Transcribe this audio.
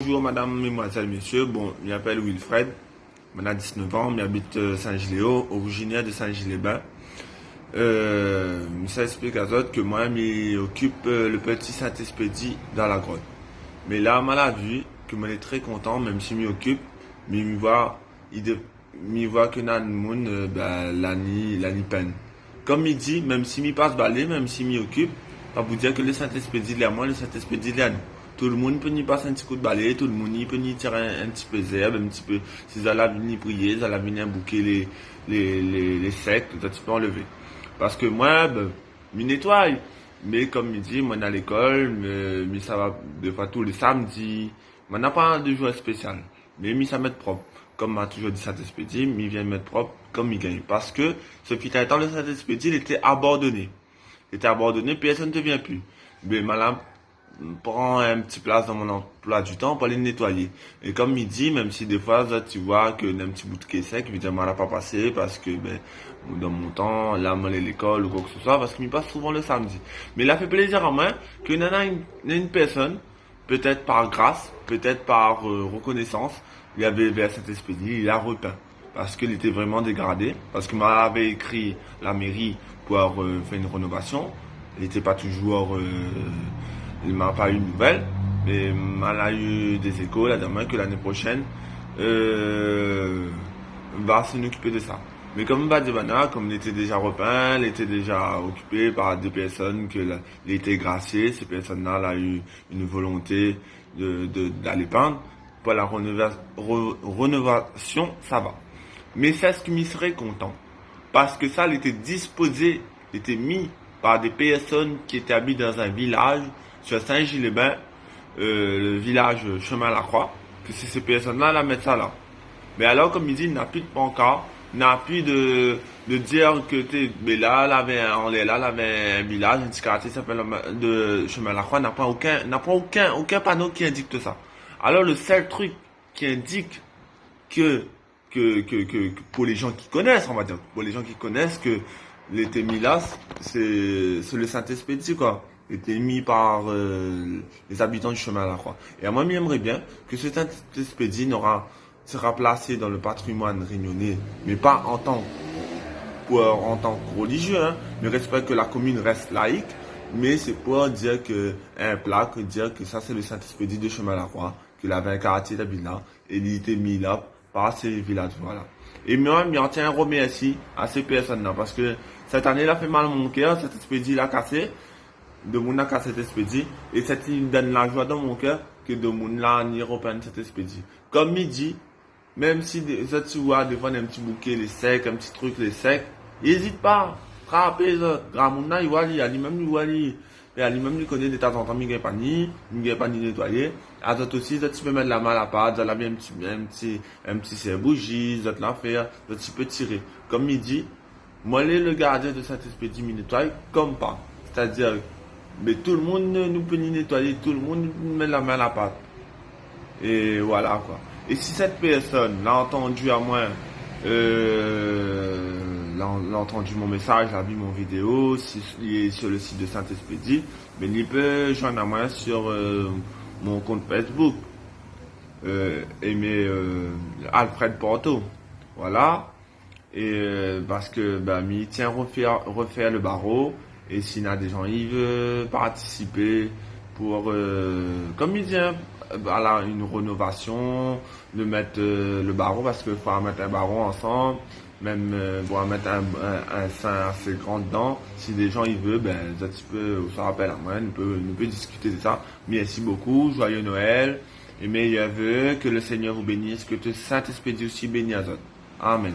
Bonjour madame, mesdemoiselles, messieurs. Bon, je m'appelle Wilfred, j'ai 19 ans, j'habite Saint-Giléo, originaire de Saint-Gilébin. Ça explique à d'autres que moi, je m'occupe le petit Saint-Expédie dans la grotte. Mais là, on m'a vu que je suis très content, même si je m'occupe, mais je vois que dans le monde, l'année peine. Comme il dit, même si je passe balai, même si je m'occupe, pas vous dire que le Saint-Expédie, là, moi, le Saint-Expédie, là, tout le monde peut y passer un petit coup de balai, tout le monde peut y tirer un petit peu d'herbe, un petit peu, si ça la venir prier, ça la venir bouquer les secs, tout ça, tu peux enlever. Parce que moi, ben, je nettoie. Mais comme il dit, moi, à l'école, mais ça va, des fois, tous les samedis, moi, n'a pas de jour spécial. Mais ça mettre propre. Comme m'a toujours dit Saint-Expédie, il vient mettre propre comme il gagne. Parce que, ce qui étant le Saint-Expédie, il était abandonné. Il était abandonné, personne ne vient plus. Mais malin, prend un petit place dans mon emploi du temps pour aller nettoyer. Et comme il dit, même si des fois, tu vois que un petit bout de sec, évidemment, elle n'a pas passé parce que, ben, dans mon temps, là, moi, l'école ou quoi que ce soit, parce qu'il me passe souvent le samedi. Mais il a fait plaisir à moi qu'il y en a une personne, peut-être par grâce, peut-être par reconnaissance, il avait vers cet expédie, il a repeint. Parce qu'il était vraiment dégradé, parce qu'il m'avait écrit la mairie pour faire une rénovation. Il n'était pas toujours, il m'a pas eu de nouvelles, mais il a eu des échos la dernière que l'année prochaine, va s'en occuper de ça. Mais comme Badebana, comme il était déjà repeint, il était déjà occupé par des personnes il était gracié, ces personnes-là ont eu une volonté d'aller peindre. Pour la rénovation, ça va. Mais c'est ce qui m'y serait content. Parce que ça, il était disposé, il était mis par des personnes qui étaient habitées dans un village sur Saint-Gilébin, le village Chemin-la-Croix, que c'est ces personnes-là la mettent ça là. Mais alors, comme il dit, il n'a plus de pancarte, il n'a plus de dire que mais là, là, il y avait un village, un petit quartier qui s'appelle de Chemin-la-Croix, n'a pas aucun panneau qui indique ça. Alors, le seul truc qui indique que pour les gens qui connaissent, on va dire, pour les gens qui connaissent que l'été mis là, c'est le Saint-Expédie, quoi. Était mis par les habitants du chemin à la croix. Et à moi, j'aimerais bien que ce Saint-Expédie sera placé dans le patrimoine réunionnais, mais pas en tant que religieux, hein, mais respecte que la commune reste laïque, mais c'est pour dire que un plaque, dire que ça c'est le Saint-Expédie de chemin à la croix, qu'il avait un quartier d'habitat, et il était mis là par ces villages, voilà. Et moi, je tiens à remercier à ces personnes-là, parce que cette année, il a fait mal à mon cœur, cet expédie l'a cassé, de mon a cassé cet expédie, et cette il donne la joie dans mon cœur que de mon là n'y reprenne cet expédie. Comme il dit, même si tu vois des fois un petit bouquet, les secs, un petit truc, les secs, n'hésite pas, frappez ça, grand monde là, il voit lui-même, il voit lui. Et à lui-même, il connaît de temps en temps, il n'y a pas ni nettoyer. À d'autres aussi, tu peux mettre la main à la pâte, ça bien un petit serre bougie, ça la faire, tu peux tirer. Comme il dit, moi, le gardien de cet expédie, il nettoie comme pas. C'est-à-dire, mais tout le monde nous peut nettoyer, tout le monde met la main à la pâte. Et voilà, quoi. Et si cette personne l'a entendu à moi, l'a entendu mon message, l'a vu mon vidéo, si il est sur le site de Saint-Expédie, mais il peut joindre à moi sur mon compte Facebook, Alfred Porto, voilà, et parce que il tient à refaire le barreau, et s'il y a des gens qui veulent participer pour, comme il dit, une rénovation, de mettre le barreau, parce qu'il faut mettre un barreau ensemble, même pour mettre un sein assez grand dedans. Si des gens ils veulent, ça rappelle à moi, nous peut discuter de ça. Merci beaucoup, joyeux Noël, et meilleurs vœux, que le Seigneur vous bénisse, que le Saint-Expédie aussi bénisse à vous. Amen.